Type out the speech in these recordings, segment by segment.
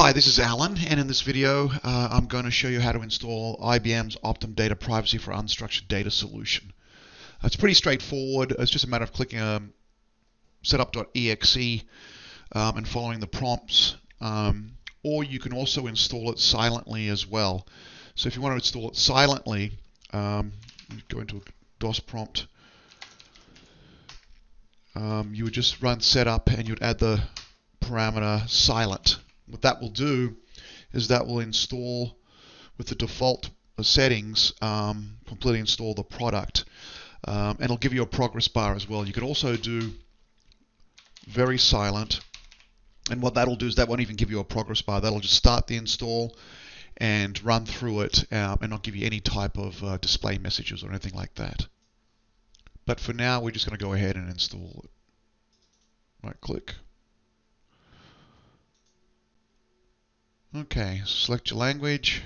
Hi, this is Alan, and in this video I'm going to show you how to install IBM's Optim Data Privacy for Unstructured Data solution. It's pretty straightforward. It's just a matter of clicking setup.exe and following the prompts, or you can also install it silently as well. So if you want to install it silently, go into a DOS prompt. You would just run setup and you'd add the parameter silent. What that will do is that will install with the default settings, completely install the product, and it'll give you a progress bar as well. You could also do very silent, and what that'll do is that won't even give you a progress bar. That'll just start the install and run through it and not give you any type of display messages or anything like that. But for now, we're just going to go ahead and install it. Right click. Okay, select your language.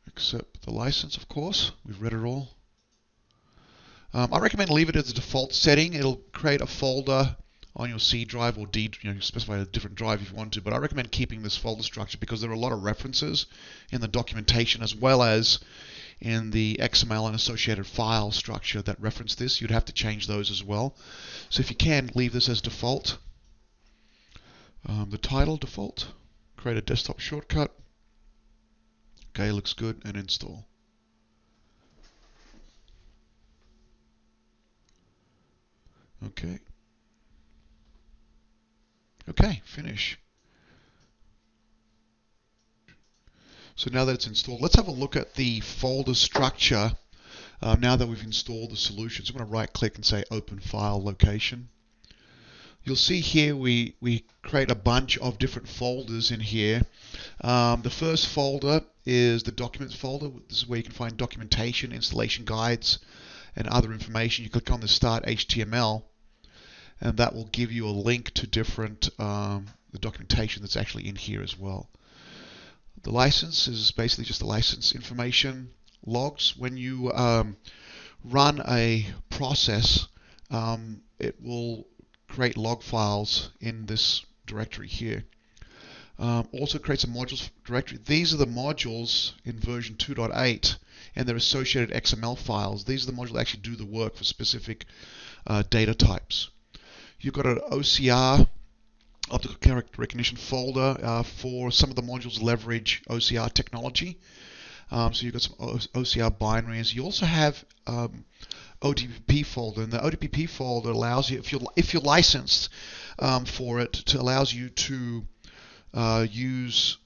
Accept the license, of course. We've read it all. I recommend leave it as a default setting. It'll create a folder on your C drive or D, you specify a different drive if you want to, but I recommend keeping this folder structure because there are a lot of references in the documentation as well as in the XML and associated file structure that reference this. You'd have to change those as well. So if you can, leave this as default. The title default, create a desktop shortcut. Okay, looks good, and install. Okay. Okay, finish. So now that it's installed, let's have a look at the folder structure now that we've installed the solution. So I'm going to right click and say open file location. You'll see here we create a bunch of different folders in here. The first folder is the documents folder. This is where you can find documentation, installation guides, and other information. You click on the start HTML, and that will give you a link to different the documentation that's actually in here as well. The license is basically just the license information. Logs, when you run a process, it will create log files in this directory here. Also creates a modules directory. These are the modules in version 2.8 and their associated XML files. These are the modules that actually do the work for specific data types. You've got an OCR, optical character recognition folder for some of the modules leverage OCR technology. So you've got some OCR binaries. You also have ODPP folder, and the ODPP folder allows you, if you're licensed for it, allows you to use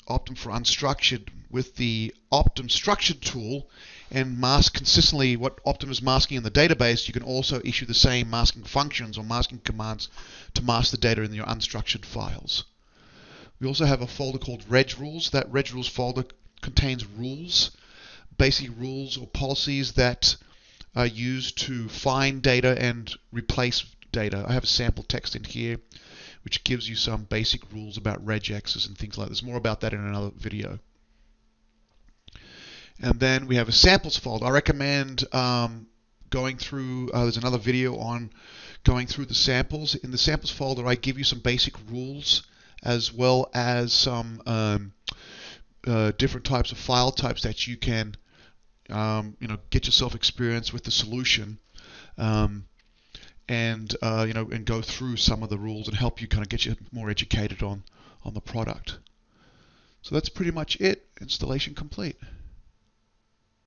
Optim for unstructured with the Optim structured tool and mask consistently what Optim is masking in the database. You can also issue the same masking functions or masking commands to mask the data in your unstructured files. We also have a folder called Reg Rules. That Reg Rules folder contains rules, basic rules or policies that are used to find data and replace data. I have a sample text in here which gives you some basic rules about regexes and things like this. More about that in another video. And then we have a samples folder. I recommend going through, there's another video on going through the samples. In the samples folder I give you some basic rules as well as some different types of file types that you can get yourself experience with the solution, and go through some of the rules and help you kind of get you more educated on the product. So that's pretty much it. Installation complete.